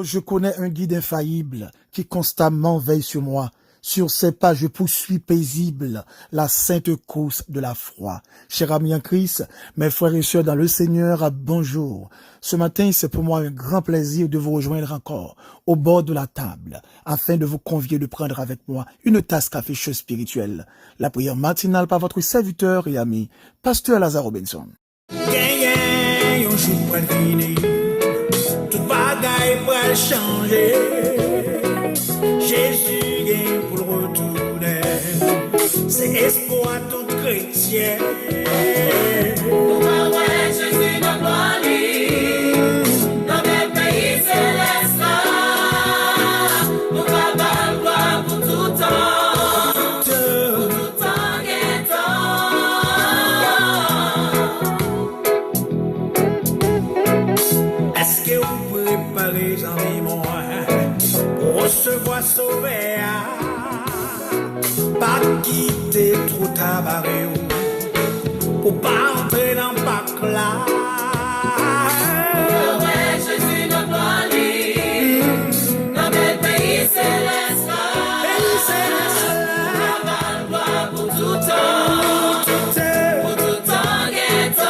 Oh, je connais un guide infaillible qui constamment veille sur moi. Sur ses pas, je poursuis paisible la sainte course de la foi. Chers amis en Christ, mes frères et sœurs dans le Seigneur, bonjour. Ce matin, c'est pour moi un grand plaisir de vous rejoindre encore au bord de la table afin de vous convier de prendre avec moi une tasse café-chaud spirituelle. La prière matinale par votre serviteur et ami, Pasteur Lazare Robinson. Tout bagaille pour changer. Jésus vient pour le retourner. C'est espoir tout chrétien. Jésus dans gloire, dans mes pays célestes, nous va gloire pour tout temps, pour tout temps et temps. Est-ce que vous préparez, amis, moi, pour recevoir sauver? Pas quitter trop tabaré, pour pas entrer dans le bac là. Jésus dans gloire, dans mes pays célestes, nous va gloire pour tout temps, pour tout temps et temps.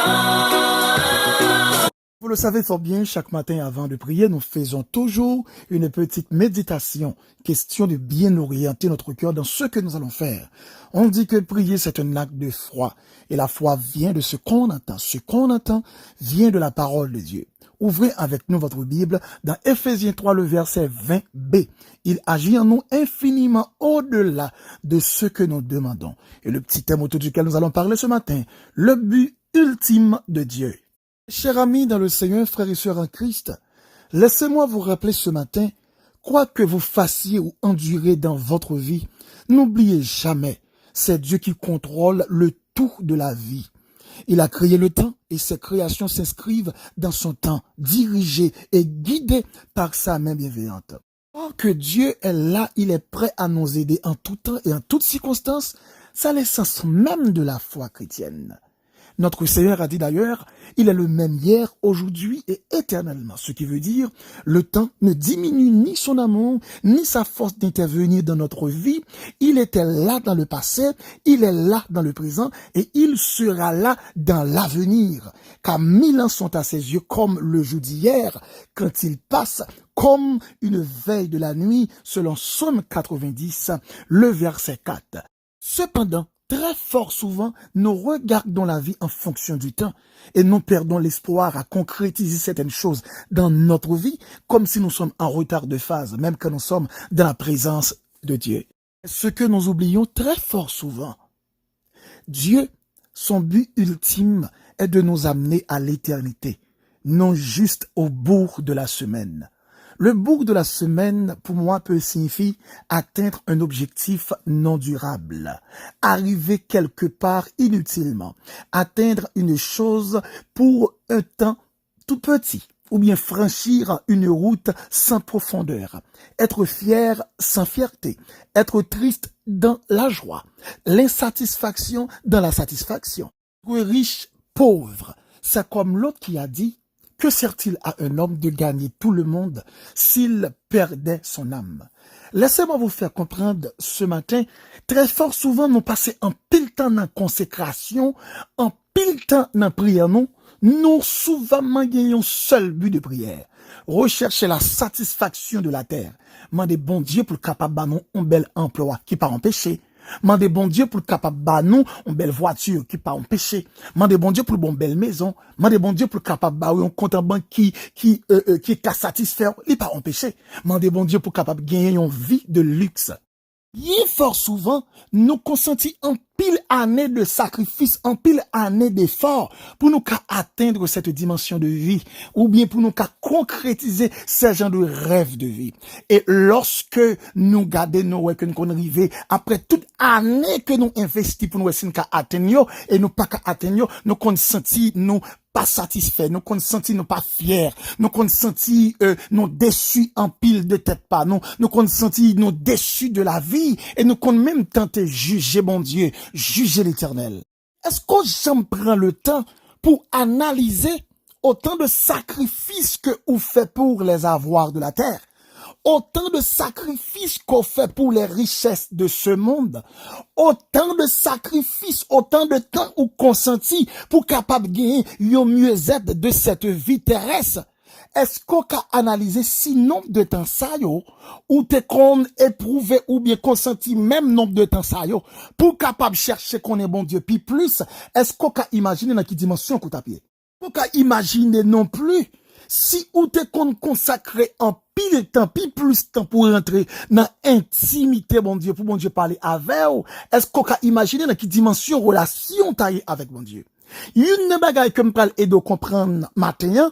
Vous le savez fort bien, chaque matin avant de prier, nous faisons toujours une petite méditation, question de bien orienter notre cœur dans ce que nous allons faire. On dit que prier, c'est un acte de foi, et la foi vient de ce qu'on entend. Ce qu'on entend vient de la parole de Dieu. Ouvrez avec nous votre Bible dans Ephésiens 3, le verset 20b. Il agit en nous infiniment au-delà de ce que nous demandons. Et le petit thème autour duquel nous allons parler ce matin, le but ultime de Dieu. Chers amis dans le Seigneur, frères et sœurs en Christ, laissez-moi vous rappeler ce matin, quoi que vous fassiez ou endurez dans votre vie, n'oubliez jamais, c'est Dieu qui contrôle le tout de la vie. Il a créé le temps et ses créations s'inscrivent dans son temps, dirigées et guidées par sa main bienveillante. Or que Dieu est là, il est prêt à nous aider en tout temps et en toutes circonstances, c'est l'essence même de la foi chrétienne. Notre Seigneur a dit d'ailleurs, il est le même hier, aujourd'hui et éternellement. Ce qui veut dire, le temps ne diminue ni son amour, ni sa force d'intervenir dans notre vie. Il était là dans le passé, il est là dans le présent et il sera là dans l'avenir. Car 1000 ans sont à ses yeux comme le jour d'hier, quand il passe comme une veille de la nuit, selon Psaume 90, le verset 4. Cependant, très fort souvent, nous regardons la vie en fonction du temps et nous perdons l'espoir à concrétiser certaines choses dans notre vie comme si nous sommes en retard de phase, même quand nous sommes dans la présence de Dieu. Ce que nous oublions très fort souvent, Dieu, son but ultime est de nous amener à l'éternité, non juste au bout de la semaine. Le bout de la semaine, pour moi, peut signifier atteindre un objectif non durable, arriver quelque part inutilement, atteindre une chose pour un temps tout petit, ou bien franchir une route sans profondeur, être fier sans fierté, être triste dans la joie, l'insatisfaction dans la satisfaction, être riche, pauvre. C'est comme l'autre qui a dit, que sert-il à un homme de gagner tout le monde s'il perdait son âme? Laissez-moi vous faire comprendre ce matin, très fort souvent nous passons en pile temps dans la consécration, en pile temps dans la prière, nous souvent gagnons seul but de prière. Rechercher la satisfaction de la terre. Mandez bon Dieu pour capable de nous un bel emploi qui pas empêcher. Mandez bon Dieu pour capable ba nous une belle voiture qui pas empêcher. Mandez bon Dieu pour une belle maison. Mandez bon Dieu pour capable ba un compte en banque qui est satisfaire, il pas empêcher. Mandez bon Dieu pour capable gagner une vie de luxe. Bien fort souvent, nous consentons en pile année de sacrifice, en pile année d'effort pour nous atteindre cette dimension de vie, ou bien pour nous concrétiser ce genre de rêve de vie. Et lorsque nous gardons nos que nous arrivons, après toute année que nous investissons pour nous atteindre, et nous pas atteindre, nous consentons nous pas satisfait, nous qu'on senti nous pas fiers, nous qu'on senti nous déçus en pile de tête pas, nous qu'on senti nous déçus de la vie et nous qu'on même tenté juger mon Dieu, juger l'Éternel. Est-ce que j'en prends le temps pour analyser autant de sacrifices que vous faites pour les avoirs de la terre, autant de sacrifices qu'on fait pour les richesses de ce monde, autant de sacrifices, autant de temps ou consenti pour capable de gagner un mieux-être de cette vie terrestre. Est-ce qu'on a analysé si nombre de temps ça yo, ou t'es qu'on éprouvé ou bien consenti même nombre de temps ça yo, pour capable chercher qu'on est bon Dieu, puis plus, est-ce qu'on a imaginé dans quelle dimension qu'on t'a pied? On a imaginé non plus, si ou t'es qu'on consacré en pile temps, puis plus temps pour rentrer dans intimité, bon Dieu, pour bon Dieu parler avec ou, est-ce qu'on a imaginé dans quelle dimension relation t'as avec bon Dieu? Une bagaille que me parle et de comprendre matin,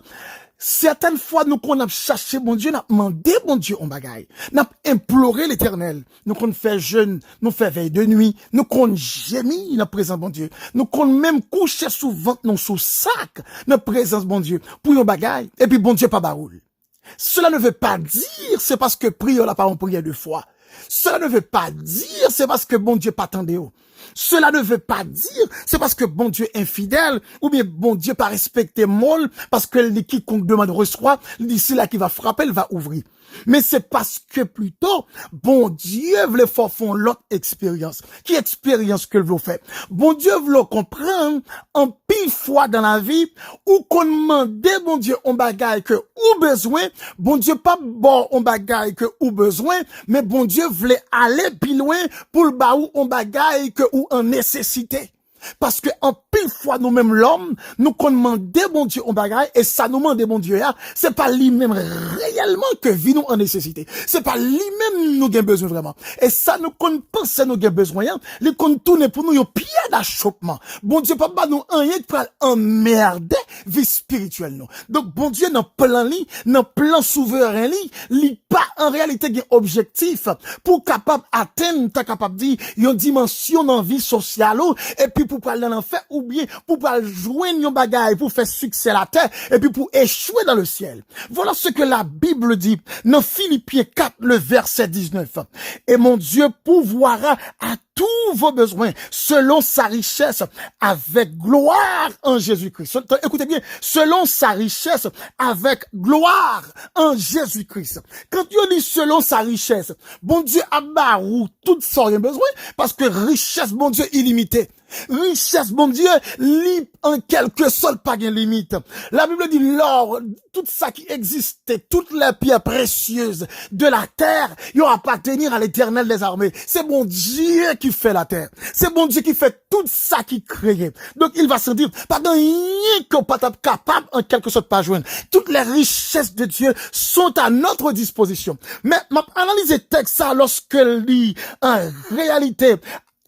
certaines fois, nous qu'on a cherché bon Dieu, n'a demandé bon Dieu en bagaille, n'a imploré l'Éternel. Nous qu'on fait jeûne, nous fait veille de nuit, nous qu'on gémit dans présence bon Dieu. Nous qu'on même couché souvent non sous sac dans présence bon Dieu pour un bagaille et puis bon Dieu pas baroule. Cela ne veut pas dire c'est parce que prière la pas en prière deux fois. Cela ne veut pas dire c'est parce que bon Dieu pas tendé. Cela ne veut pas dire c'est parce que bon Dieu est infidèle ou bien bon Dieu pas respecté molle parce que quiconque demande reçoit, d'ici là qui va frapper, il va ouvrir. Mais c'est parce que plutôt, bon Dieu veut faire font l'autre expérience. Qui expérience que veut faire? Bon Dieu veut comprendre en pile fois dans la vie ou qu'on demande bon Dieu on bagaille que ou besoin, bon Dieu pas bon on bagaille que ou besoin, mais bon Dieu voulait aller plus loin pour le bas ou on bagaille que ou en nécessité. Parce que en pile fois nous-mêmes l'homme, nous qu'on demande bon Dieu en bagaille, et ça nous demande bon Dieu là, c'est pas lui-même réellement que vit nous en nécessité. C'est pas lui-même nous avons besoin vraiment. Et ça nous qu'on pense nous avons besoin, les qu'on tourne pour nous un pied d'achoppement. Bon Dieu pas nous rien pour emmerder vie spirituelle nous. Donc bon Dieu dans plan souverain li pas en réalité un objectif pour capable atteindre, capable dire une dimension dans vie sociale et puis pour parler dans l'enfer ou bien pour pas joindre un bagaille pour faire succès à la terre et puis pour échouer dans le ciel. Voilà ce que la Bible dit dans Philippiens 4 le verset 19. Et mon Dieu pourvoira à tous vos besoins selon sa richesse avec gloire en Jésus-Christ. Écoutez bien, selon sa richesse avec gloire en Jésus-Christ. Quand Dieu dit selon sa richesse, bon Dieu a barou tout ça besoin parce que richesse, bon Dieu, illimitée. Richesse, bon Dieu, en quelque sorte pas de limite. La Bible dit l'or, tout ça qui existait, toutes les pierres précieuses de la terre, ils vont appartenir à l'Éternel des armées. C'est bon Dieu qui fait la terre. C'est bon Dieu qui fait tout ça qui crée. Donc il va se dire, pas de rien qu'on pas capable en quelque sorte pas joindre. Toutes les richesses de Dieu sont à notre disposition. Mais m'a analysé texte ça lorsque lit en réalité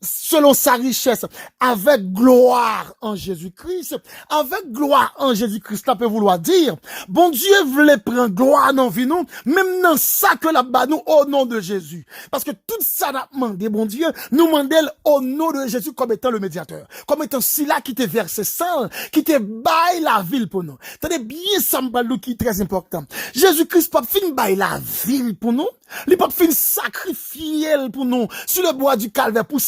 selon sa richesse, avec gloire en Jésus-Christ, avec gloire en Jésus-Christ, ça peut vouloir dire, bon Dieu voulait prendre gloire dans vie nous, même dans ça que la bas nous au nom de Jésus. Parce que tout ça n'a demandé, bon Dieu, nous demandait au nom de Jésus comme étant le médiateur, comme étant celui-là qui te versé sang, qui te baille la ville pour nous. Tenez bien ça me qui est très important. Jésus-Christ pas fin baille la ville pour nous, il pas fin sacrifier pour nous sur le bois du calvaire pour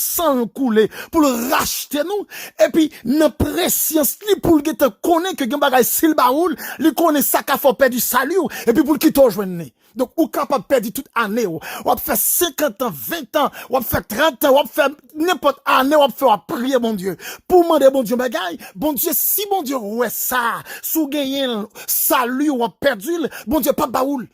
couler pour le racheter nous et puis dans préscience li pour que te connaît que gen bagay sil baoul li connaît ça qu'a fait perdre du salut et puis pour qui te joindre donc ou capable perdre toute année ou faire 50 ans 20 ans ou faire 30 ans ou faire n'importe année ou faire prier bon Dieu pour demander bon Dieu bagay bon Dieu si bon Dieu ouais ça sous gagner salut ou perdu bon Dieu pas baoul.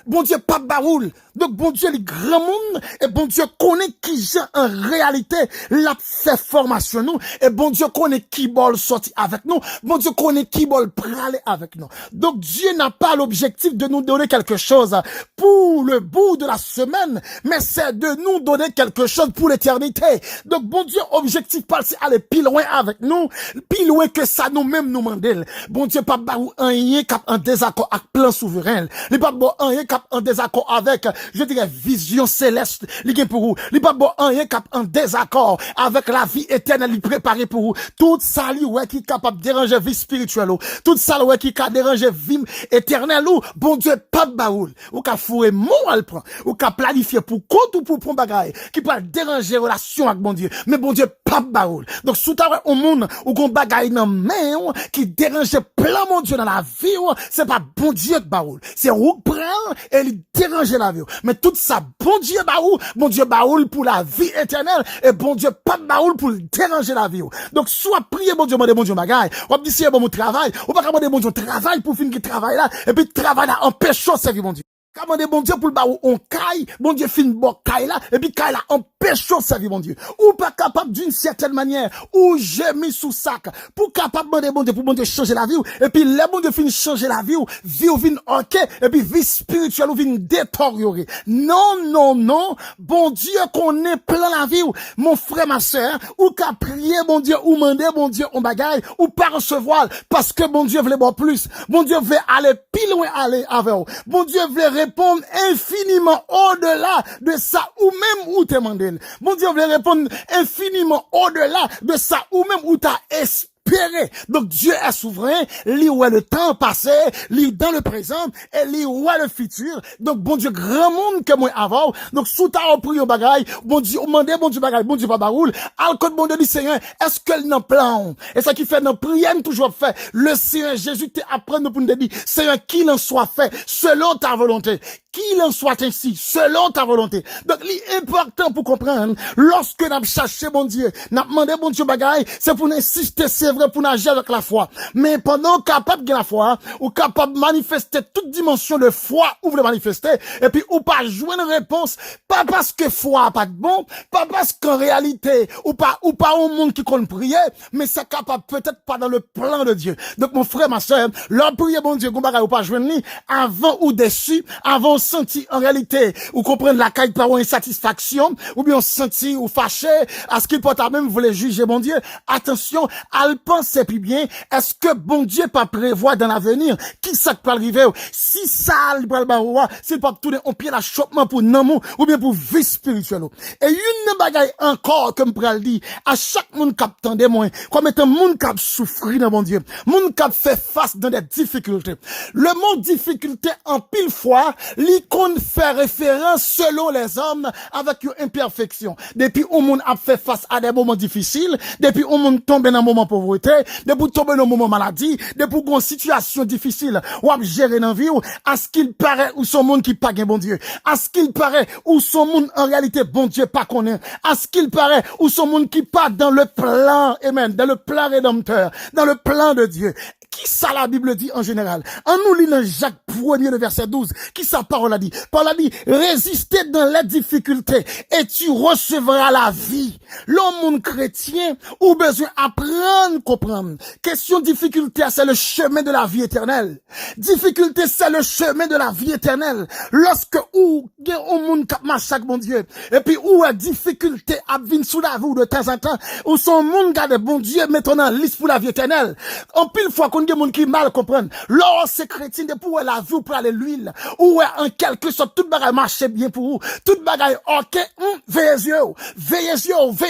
Bon Dieu pas baroule. Donc bon Dieu les grand monde et bon Dieu connaît qui j'ai en réalité la fait formation nous et bon Dieu connaît qui bol sorti avec nous. Bon Dieu connaît qui bol praler avec nous. Donc Dieu n'a pas l'objectif de nous donner quelque chose pour le bout de la semaine, mais c'est de nous donner quelque chose pour l'éternité. Donc bon Dieu objectif pas c'est aller plus loin avec nous, plus loin que ça nous-mêmes nous mandel. Bon Dieu pas barou un rien cap en désaccord avec plan souverain. Il pas bon un rien cap en désaccord avec, je dirais, vision céleste, li gen pour vous. Li pas bon rien cap en désaccord avec la vie éternelle, li préparé pour vous. Tout ça, li ouais, qui capable de déranger vie spirituelle, ou. Tout ça, ouais, qui capable de déranger vie éternelle, ou. Bon Dieu, pas de baoul. Ou ka fourrer moral prend. Ou ka planifier pour compte ou pour prendre bagaille. Qui peut déranger relation avec bon Dieu. Mais bon Dieu, pas de baoul. Donc, sous ta au monde, ou qu'on bagaille dans main, qui dérange plein mon Dieu dans la vie, c'est pas bon Dieu de baoul. C'est ou prend et il dérange la vie. Mais tout ça, bon Dieu baoul pour la vie éternelle, et bon Dieu pas de baoul pour déranger la vie. Donc, soit prier bon Dieu, demander bon Dieu bagaille, ou dire si bon mon travail, ou pas demander bon Dieu travail pour finir le travail là, et puis travail là empêche servir bon Dieu. Commandez bon Dieu pour le baou on caille, bon Dieu fin bon caille là, et puis caille là empêche servir bon Dieu. Ou pas capable d'une certaine manière, ou j'ai mis sous sac, pour capable demander bon Dieu, pour bon Dieu changer la vie, et puis les bon Dieu fin changer la vie, vie ou vin ok, et puis vie spirituelle ou vin détériorée. Non, bon Dieu qu'on est plein la vie, mon frère, ma soeur, ou qu'à prier bon Dieu, ou demander bon Dieu on bagaille, ou pas recevoir, parce que bon Dieu veut bon plus, bon Dieu veut aller pile loin aller avec vous, bon Dieu veut répondre infiniment au-delà de ça ou même où t'es mandé. Bon Dieu veut répondre infiniment au-delà de ça ou même où t'as espéré. Donc Dieu est souverain, lui où est le temps passé, lui dans le présent, et lui où est le futur. Donc bon Dieu, grand monde que moi avant. Donc sous ta prié au bagaille, bon Dieu, demandez bon Dieu bagaille, bon Dieu pas baroul. Al code bon Dieu dit Seigneur, est-ce qu'elle n'en plan? Et ça qui fait dans prière toujours fait. Le Seigneur Jésus t'apprend nous pour nous dire, Seigneur, qu'il en soit fait selon ta volonté. Qu'il en soit ainsi, selon ta volonté. Donc, l'important pour comprendre, lorsque nous cherché bon Dieu, nous demandé bon Dieu bagaille, c'est pour nous insister, c'est vrai, pour nous agir avec la foi. Mais pendant capable de la foi, ou capable de manifester toute dimension de foi, ou vous le manifester, et puis, ou pas jouer une réponse, pas parce que foi pas de bon, pas parce qu'en réalité, ou pas au monde qui compte prier, mais c'est capable peut-être pas dans le plan de Dieu. Donc, mon frère, ma soeur, leur prier bon Dieu, qu'on bagaille ou pas jouer ni, avant ou déçu, avant senti en réalité ou comprendre la caille par une insatisfaction ou bien on senti ou fâché à ce qu'il peut même voulait juger bon Dieu, attention à le penser plus bien, est-ce que bon Dieu pas prévoit dans l'avenir qui ça peut arriver si ça le baroua c'est pas tourner en pied l'achoppement pour non ou bien pour vie spirituelle. Et une bagaille encore comme pral dit à chaque monde qui attendait moi comme étant monde qui souffrir dans bon Dieu, monde qui fait face dans des difficultés. Le mot difficulté en pile fois qu'on fait référence selon les hommes avec une imperfection. Depuis au monde a fait face à des moments difficiles, depuis au monde tombe dans un moment pauvreté, depuis tombe dans un moment maladie, depuis une situation difficile, ou à gérer dans vie, à ce qu'il paraît ou son monde qui pas gain bon Dieu, à ce qu'il paraît ou son monde en réalité bon Dieu pas connaît, à ce qu'il paraît ou son monde qui pas dans le plan, amen, dans le plan rédempteur, dans le plan de Dieu. Qui ça la Bible dit en général? En nous lisant Jacques 1er, le verset 12, qui sa parole a dit? Parole a dit, résistez dans les difficultés et tu recevras la vie. L'homme monde chrétien ou besoin apprendre, comprendre. Question difficulté, c'est le chemin de la vie éternelle. Difficulté, c'est le chemin de la vie éternelle. Lorsque ou au monde qui marche chaque bon Dieu, et puis où la difficulté a venu sous la vie de temps en temps, où son monde garde bon Dieu maintenant liste pour la vie éternelle. En pile fois qu'on des gens qui mal comprennent. Lorsque chrétien de pour la vie pour aller l'huile, ou en quelque sorte toute bagaille marche bien pour vous, toute bagaille OK, veillez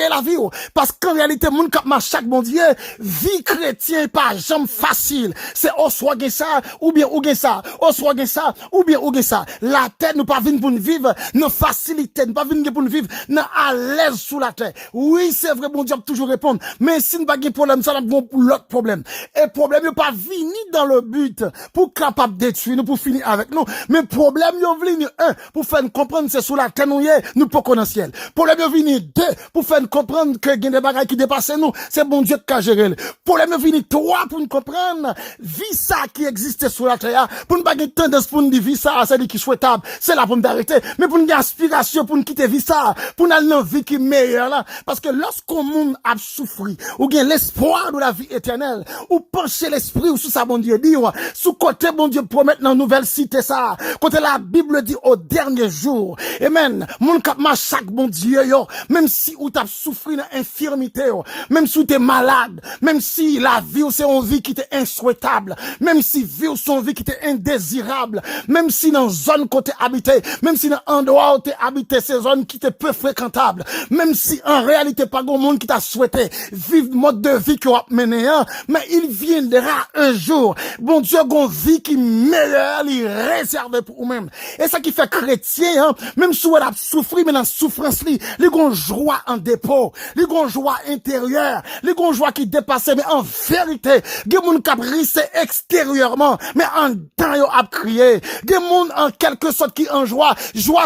la vie parce qu'en réalité moun qui marche chaque bon Dieu, vie chrétien pas jamais facile. C'est au soit gain ça ou bien ou gain ça, au soit gain ça ou bien ou gain ça. La terre nous pas venir pour nous vivre, nos facilités nous pas venir pour nous vivre, nous à l'aise sous la terre. Oui, c'est vrai bon Dieu toujours répondre, mais si nous pas gain problème ça bon pour l'autre problème. Et problème pas vini dans le but pour capable détruire nous pour finir avec nous, mais problème yo vini un pour faire comprendre c'est sous la terre nous pas connanciel. Problème yo vini deux pour faire comprendre que gen des bagages qui dépassent nous, c'est bon Dieu qui a géré. Problème yo vini trois pour nous comprendre vie ça qui existe sur la terre pour nous pas gen tendance pour nous dire vie ça c'est qui souhaitable, c'est là pour nous arrêter, mais pour nous aspiration pour nous quitter vie ça, pour nous aller vie qui meilleure là parce que lorsqu'on monde a souffri ou gen l'espoir de la vie éternelle ou pencher l'espoir esprit ou sous ça, bon Dieu, dit, sous côté, bon Dieu, promettre dans nouvelle cité ça. Côté la Bible dit au dernier jour. Amen. Mon kap chaque bon Dieu, yo. Même si ou t'as souffert d'infirmité, même si t'es malade, même si la vie ou c'est une vie qui était insouhaitable, même si vie ou son vie qui était indésirable, même si dans zone côté habité, même si dans endroit où t'es habité, c'est zone qui était peu fréquentable, même si en réalité pas grand monde qui t'a souhaité vivre mode de vie qu'on a mené, hein, mais il viendra un jour, bon Dieu, gon vie qui meilleure, il réservé pour vous-même. Et ça qui fait chrétien, hein, même si on a souffert, mais dans souffrance, il gon joie en dépôt, il gon joie intérieure, il gon joie qui dépasse, mais en vérité, il y a moun qui rissé extérieurement, mais en dedans, yo a crié. Il y a moun en quelque sorte qui en joie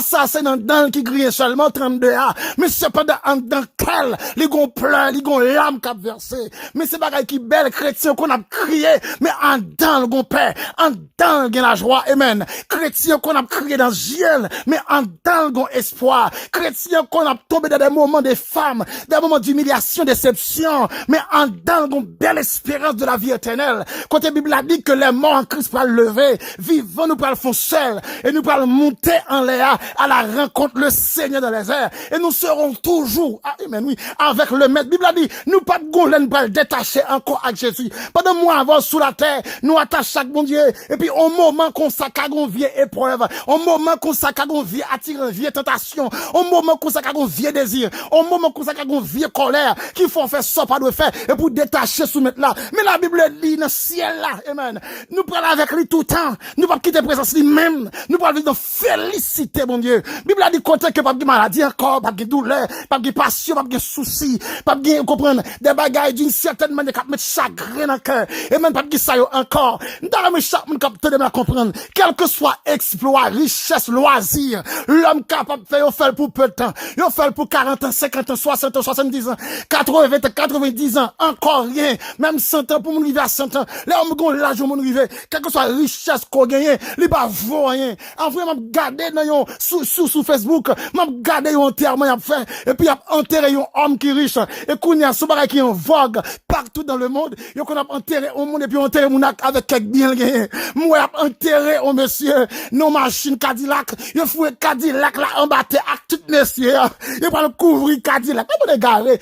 ça, c'est dans dedans qui grille seulement 32 ans, mais c'est pas dans quel, il gon plein, il gon l'âme qui a versé, mais c'est bagay qui belle chrétien qu'on a crié, mais en dedans, le gon paix, en dedans, il y a la joie, amen. Chrétien qu'on a crié dans ciel, mais en dedans, le gon espoir. Chrétien qu'on a tombé dans des moments de femmes, des moments d'humiliation, déception, mais en dedans, le gon belle espérance de la vie éternelle. Quand la Bible a dit que les morts en Christ pourront lever, vivants nous pourrons font seul, et nous pourrons monter en l'air à la rencontre le Seigneur dans les airs, et nous serons toujours, amen, oui, avec le Maître. Bible a dit, nous pas de gonlen pour détacher encore avec Jésus. Pendant moi avant sous la terre, nous attachons chaque bon Dieu, et puis au moment qu'on s'accagon vie épreuve, au moment qu'on s'accagon vie attirant vie tentation, au moment qu'on s'accagon vie désir, au moment qu'on s'accagon vie colère, qu'il faut faire ça pas de faire, et pour détacher soumettre là. Mais la Bible dit dans le ciel là, amen. Nous prenons avec lui tout le temps, nous pas quitter présence lui-même, nous pas vivre dans félicité, mon Dieu. Bible a dit côté que pas de maladie encore, pas de douleur, pas de passion, pas de souci, pas de comprendre des bagailles d'une certaine manière qui mettre chagrin dans le cœur, et même pas de ça encore. Dans le chaque monde capable de comprendre, quel que soit exploit, richesse, loisir, l'homme capable de faire pour peu de temps, il fait pour 40 ans, 50 ans, 60 ans, 70 ans, 80 ans, 90 ans, encore rien, même 100 ans pour mon arriver à 100 ans, là on me gon l'âge où mon arriver, quelle que soit richesse qu'on gagne, il pas vaut rien. En vrai, m'a garder dans yon sur Facebook, m'a garder yon enterrement y a fait, et puis y a enterré yon homme qui riche, et qu'on y a ce bagage qui en vogue partout dans le monde, yon qu'on a enterré au monde et puis enterré mon avec quelques bien gagné. Moi a enterré au monsieur nos machines Cadillac, yon foué Cadillac là en batté avec tout monsieur, yon pas le couvrir Cadillac, pas de garer.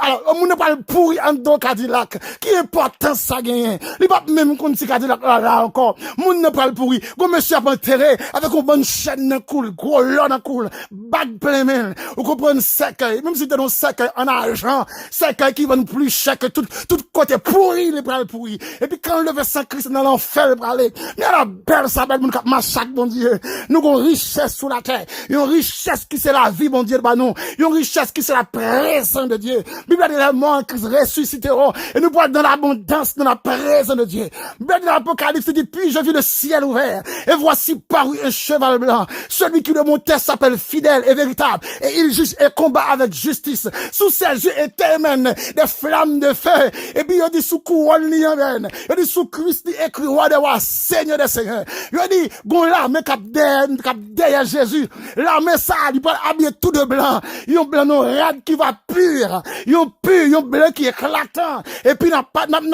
Alors on ne pas le pourri en don Cadillac, qui important ça gagné. Il pas même qu'on si Cadillac là encore. Moun ne pas le pourri. Go monsieur a enterré avec une bonne chaîne dans cool, gros lot dans cool, bag plein main. Vous comprenez cercueil, même si t'es dans cercueil en argent, cercueil qui vend plus cher que tout côté pourri, les bras pourri. Et puis quand le Saint Christ dans l'enfer le bras mais la belle ça belle moun k'ap massacre bon Dieu. Nous avons richesse sur la terre, une richesse qui c'est la vie bon Dieu bah nous, une richesse qui c'est la présence de Dieu. Bible dit les morts en Christ ressusciteront et nous pourrons dans l'abondance dans la présence de Dieu. Bible dit dans l'Apocalypse dit puis je vis le ciel ouvert et voici parut un cheval blanc. Celui qui le montait s'appelle fidèle et véritable et il juge et combat avec justice. Sous ses yeux étaient des flammes de feu et puis il dit sous couronne il dit sous Christ écrit roi des rois, Seigneur des seigneurs. Il dit gon l'armée cap derrière Jésus. L'armée ça il peut habiller tout de blanc. Yon blanc non rade qui va pur. Yon pur, yon blanc qui est éclatant. Et puis n'a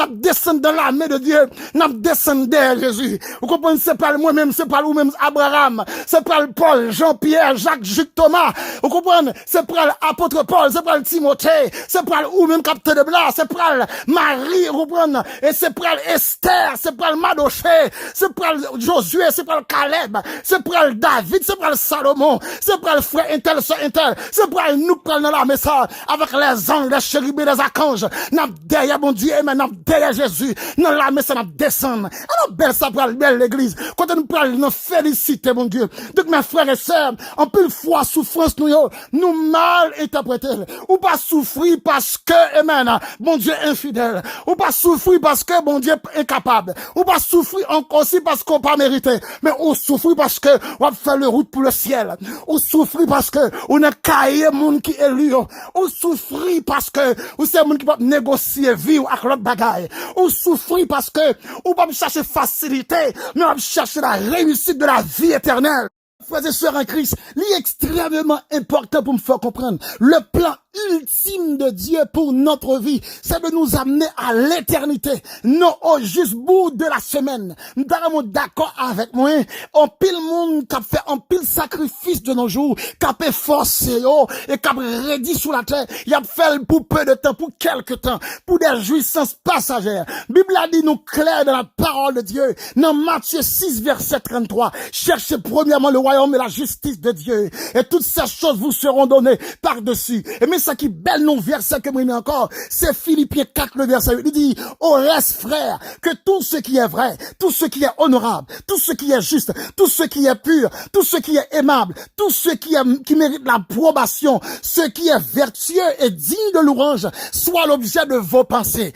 descend dans l'armée de Dieu. N'a descend derrière Jésus. Vous comprenez, c'est pas moi-même, c'est pas vous-même Abraham, c'est pas le Paul, Jean-Pierre, Jacques, Jules, Thomas. Vous comprenez, c'est pas l'apôtre Paul, c'est pas le Timothée, c'est pas le ou même capteur de blanc, c'est pas le Marie, vous comprenez, et c'est pas l'Esther, c'est pas le Madoché, c'est pas le Josué, c'est pas le Caleb, c'est pas le David, c'est pas le Salomon, c'est pas le frère Intel, c'est pas nous prenons dans la message avec les anges, les chérubins, les archanges, n'a derrière mon Dieu, mais n'a derrière Jésus, dans la message n'a descend. Alors belle ça pour belle l'église, quand nous parlons, nous féliciter mon Dieu. Donc mes frères et sœurs, en plus fois souffrance nous mal interpréter, ou pas souffrir parce que, amen, bon Dieu infidèle, ou pas souffrir parce que bon Dieu incapable, ou pas souffrir encore aussi parce qu'on pas mérité, mais on souffre parce que on fait le route pour le ciel, on souffre parce que on a caillé monde qui est lui, on souffre parce que ou c'est monde qui peut négocier vivre avec l'autre bagaille, on souffre parce que on pas chercher facilité, mais on chercher la réussite de la vie éternelle. Frères et sœurs en Christ, il est extrêmement important pour me faire comprendre le plan ultime de Dieu pour notre vie, c'est de nous amener à l'éternité, non au juste bout de la semaine. Nous sommes d'accord avec moi, on pile monde qui a fait un pile sacrifice de nos jours, qui a fait forcer et qui a rédit sur la terre, il a fait pour peu de temps, pour quelque temps, pour des jouissances passagères. Bible a dit nous clair dans la parole de Dieu, dans Matthieu 6, verset 33, cherchez premièrement le royaume et la justice de Dieu, et toutes ces choses vous seront données par-dessus. Et mais ça qui belle non verset que moi mets encore, c'est Philippiens 4, le verset 8. Il dit, au reste, frère, que tout ce qui est vrai, tout ce qui est honorable, tout ce qui est juste, tout ce qui est pur, tout ce qui est aimable, tout ce qui mérite l'approbation, ce qui est vertueux et digne de louange, soit l'objet de vos pensées.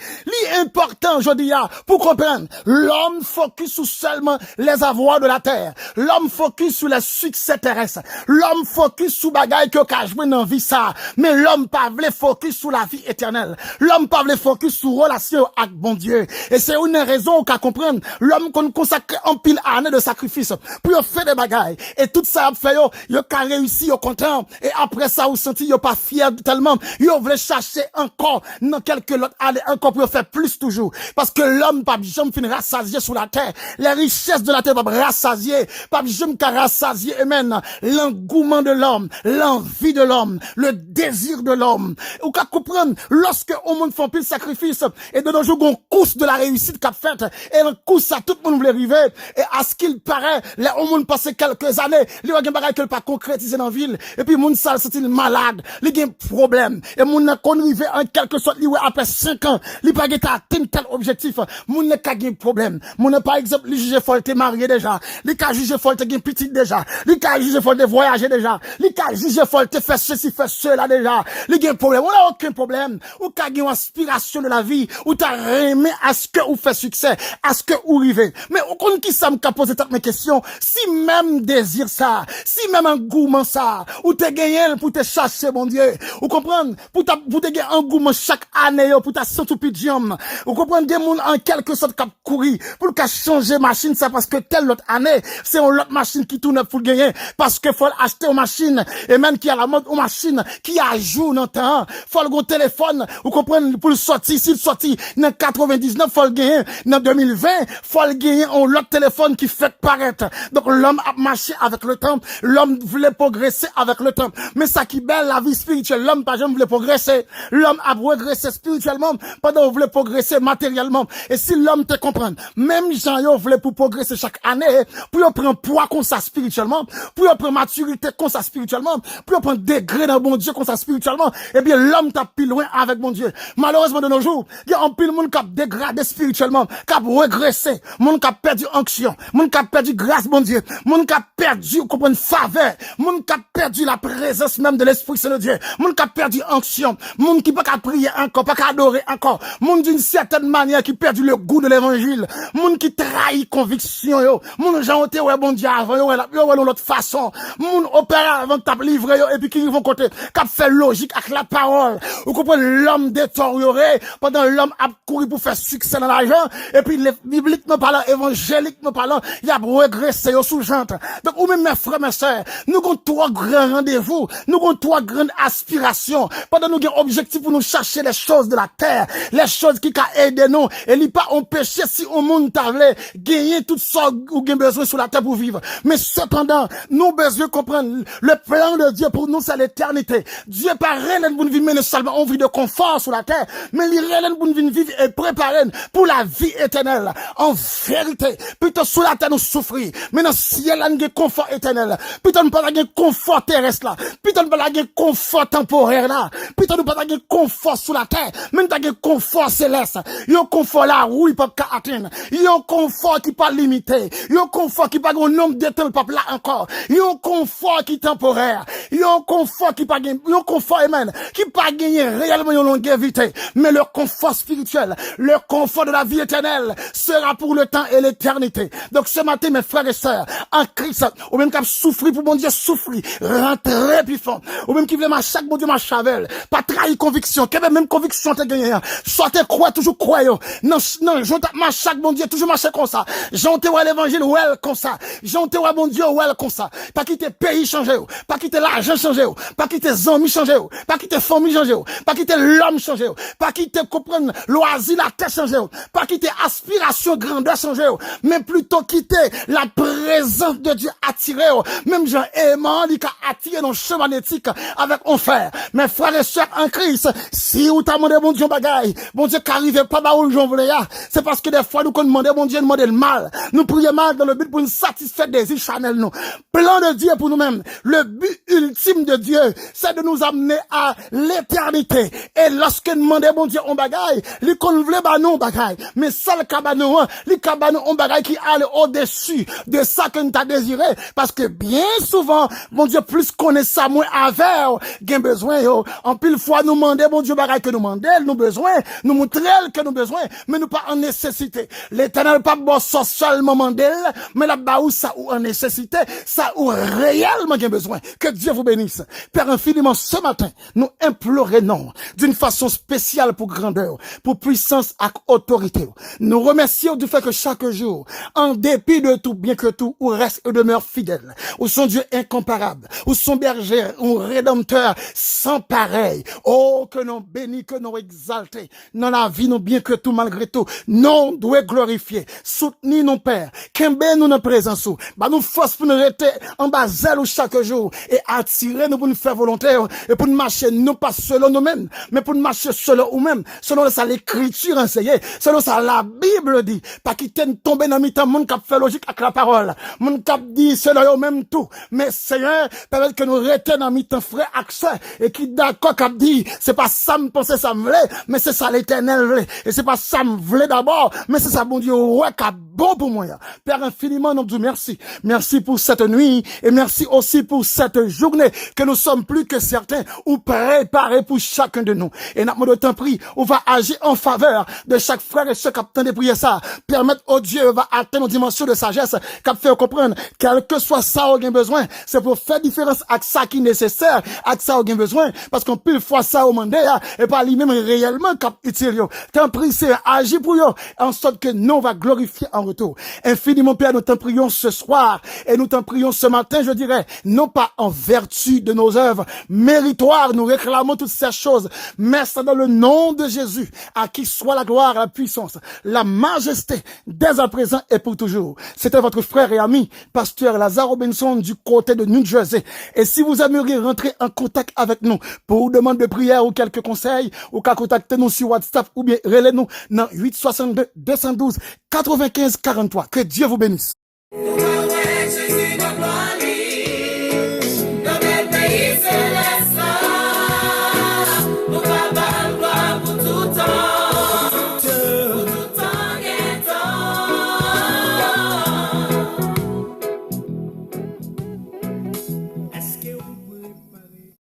L'important, je dis, pour comprendre, l'homme focus sur seulement les avoirs de la terre. L'homme focus sur les succès terrestres. L'homme focus sur bagaille que jouer dans vie ça. Mais l'homme pas voulu focus sur la vie éternelle. L'homme pas voulu focus sur relation avec bon Dieu. Et c'est une raison qu'à comprendre. L'homme qu'on consacre en pile année de sacrifice pour faire des bagailles. Et tout ça a fait yo qu'a réussi, yo content. Et après ça, vous senti yo pas fier tellement. Yo voulait chercher encore dans quelques autres années encore pour faire plus toujours. Parce que l'homme pas jamais fin rassasier sur la terre. Les richesses de la terre pas rassasier. Pas jamais qu'à rassasier. Amen. L'engouement de l'homme, l'envie de l'homme, le désir de l'homme. Ou qu'à comprendre, lorsque au monde font plus de sacrifice, et de nos jours, on course de la réussite qu'a fait, et on course à tout le monde voulait arriver, et à ce qu'il paraît, là, au monde passé quelques années, il y a un bagage qu'il pas concrétisé dans la ville, et puis, moun sale, c'est malade, il y a un problème, et moun n'a qu'on arrivé en quelque sorte, après 5 ans, il pas atteint tel objectif, moun n'a qu'à un problème, moun n'a par exemple, il juge faut te marié déjà, il qu'a jugé faut te petit déjà, il qu'a jugé faut te voyager déjà, il qu'a jugé faut te faire ceci, faire cela déjà, il y a un problème, on n'a aucun problème, ou qu'a une aspiration de la vie, ou t'as remis à ce que vous fait succès, à ce que vous arrivez. Mais au compte qui ça me pose toutes mes questions, si même désir ça, si même engouement ça, ou t'es gagné pour te chercher, mon Dieu, ou comprendre, pour te gagner engouement chaque année, pour ta santé pidium, ou comprendre des gens en quelque sorte qui courir, pour qu'à changer machine ça, parce que telle autre année, c'est une autre machine qui tourne pour gagner, parce que faut acheter une machine, et même qui a la mode, une machine, qui a jour dans le temps, faut le téléphone, vous comprenez, pour le sortir, s'il sortit, dans 99, faut le gagner, dans 2020, faut le gagner, on l'autre téléphone qui fait paraître. Donc, l'homme a marché avec le temps, l'homme voulait progresser avec le temps. Mais ça qui belle la vie spirituelle, l'homme pas jamais voulait progresser. L'homme a progressé spirituellement, pendant qu'il voulait progresser matériellement. Et si l'homme te comprend, même Jean, voulait pour progresser chaque année, pour prendre poids comme ça spirituellement, pour prendre maturité comme ça spirituellement, pour prendre degré dans bon Dieu comme ça spirituellement, eh bien, l'homme t'a plus loin avec mon Dieu. Malheureusement, de nos jours, il y a un pile monde qui a dégradé spirituellement, qui a régressé, monde qui a perdu onction, monde qui a perdu grâce, mon Dieu, monde qui a perdu, comprendre, faveur, monde qui a perdu la présence même de l'Esprit Saint de Dieu, monde qui a perdu onction, monde qui pas qu'à prier encore, pas qu'à adorer encore, monde d'une certaine manière qui a perdu le goût de l'évangile, monde qui trahit conviction, yo, monde gens ont ouais, bon Dieu, avant, yo, l'autre façon, monde opéra avant de t'ap livrer, yo, et puis qui vont côté, qui a fait logique avec la parole, vous comprenez, l'homme détérioré, pendant l'homme a couru pour faire succès dans l'argent, et puis les bibliquement parlant, évangéliquement parlant, il a régressé au sous-jante. Donc, ou même mes frères, mes sœurs, nous avons 3 grands rendez-vous, nous avons 3 grandes aspirations, pendant nous avons objectif pour nous chercher les choses de la terre, les choses qui ont aidé nous, et il pas empêcher si au monde t'avait gagner tout ça ou gain besoin sur la terre pour vivre. Mais cependant, nous avons besoin de comprendre le plan de Dieu pour nous, c'est l'éternité. Dieu pas rien pour nous vivre seulement en vie de confort sur la terre, mais il rien pour nous vivre et préparer pour la vie éternelle. En vérité, plutôt sur la terre nous souffrir, mais dans le ciel, on a un confort éternel. Plutôt nous pas un confort terrestre là, plutôt nous pas un confort temporaire là, plutôt nous pas un confort sur la terre, mais nous un confort céleste. Il y a un confort là où il peut pas atteindre. Il y a un confort qui pas limité. Il y a un confort qui pas un nombre de temps pas là encore. Il y a un confort qui temporaire. Il y a un confort qui pas il y a un confort amen qui pas gagner réellement une longévité, mais le confort spirituel, le confort de la vie éternelle sera pour le temps et l'éternité. Donc ce matin mes frères et sœurs, en Christ, ou même qui souffrir pour bon Dieu, souffrir, rentrer plus fort, ou même qui veut marcher chaque bon Dieu, marche avec, pas trahir conviction, qui même conviction te gagné, soit te croire, toujours croire, non, j'en marche chaque bon Dieu, toujours marcher comme ça, j'en te vois l'évangile, ouais, comme ça, j'en te vois bon Dieu, ouais, comme ça, pas quitter pays changer, pas quitter l'argent changer, pas quitter amis changer, pas quitter famille changer, pas quitter l'homme changer, pas quitter comprendre loisir la tête changer, pas quitter aspiration grandeur changer, mais plutôt quitter la présence de Dieu attirer, même Jean aimant, il a attiré dans le chemin magnétique avec enfer. Mes frères et sœurs en Christ, si vous t'as demandé bon Dieu bagaille, bon Dieu qu'arrive pas bah où j'en voulais, c'est parce que des fois nous qu'on demande bon Dieu demander le mal, nous prions mal dans le but pour nous satisfaire des désir charnel nous. Plan de Dieu pour nous-mêmes, le but ultime de Dieu, c'est de nous amener à l'éternité. Et lorsque nous demandons bon Dieu on bagaille, li qu'on voulait bah non bagaille, mais ça le cabanon, li cabanon on bagaille qui allait au-dessus de ça que nous t'a désiré, parce que bien souvent, bon Dieu, plus qu'on est ça, moins avec, gain besoin, yo. En pile fois, nous demander, bon Dieu, bagaille que nous demandons, nous besoin, nous montrer que nous besoin, mais nous pas en nécessité. L'éternel pas bon seulement mandel, mais là, bah, où ça, ou en nécessité, ça, ou réellement gain besoin. Que Dieu vous bénisse. Père infiniment, ce matin, nous implorons d'une façon spéciale pour grandeur, pour puissance et autorité. Nous remercions du fait que chaque jour, en dépit de tout, bien que tout, ou reste et demeure fidèle, ou son Dieu incomparable, ou son berger, ou rédempteur sans pareil. Oh, que nous bénis, que nous exaltés, dans la vie, nous bien que tout, malgré tout, non, doit glorifier, soutenir nos pères, qu'embe nous dans présence, bah nous force pour nous rester en bas zèle chaque jour, et attirer nous pour nous faire volontaire, et pour nous marcher, non pas selon nous-mêmes, mais pour nous marcher selon nous-mêmes, selon ça l'écriture enseignée, selon ça la Bible dit, pas quitter tomber dans mi-temps, monde qui fait logique avec la parole, monde qui dit selon eux-mêmes tout, mais Seigneur, permet que nous restons dans mi-temps frère accès, et qui d'accord qui dit, c'est pas ça me penser ça me voulait, mais c'est ça l'éternel voulait, et c'est pas ça me voulait d'abord, mais c'est ça bon Dieu, ouais, qui bon pour moi. Père infiniment, nous disons merci. Merci pour cette nuit, et merci aussi pour cette journée, que nous sommes plus que certains, ou préparés pour chacun de nous. Et notre mot temps pris, on va agir en faveur de chaque frère et chaque capitaine de prier ça. Permettre au Dieu va atteindre une dimension de sagesse, qui fait comprendre, quel que soit ça, on a besoin, c'est pour faire différence avec ça qui est nécessaire, avec ça, on a besoin, parce qu'on peut fois ça au monde, et pas lui-même réellement cap utile. Tant pris, c'est agir pour eux, en sorte que nous, on va glorifier en retour. Infiniment, Père, nous t'en prions ce soir, et nous t'en prions ce matin, je dirais, non pas en vertu de nos œuvres méritoires, nous réclamons toutes ces choses, mais c'est dans le nom de Jésus, à qui soit la gloire, la puissance, la majesté, dès à présent et pour toujours. C'était votre frère et ami, pasteur Lazare Robinson du côté de New Jersey. Et si vous aimeriez rentrer en contact avec nous pour une demande de prière ou quelques conseils, ou qu'à contacter nous sur WhatsApp ou bien relais-nous dans 862 212 95 43. Que Dieu vous bénisse. Ouais, Jésus,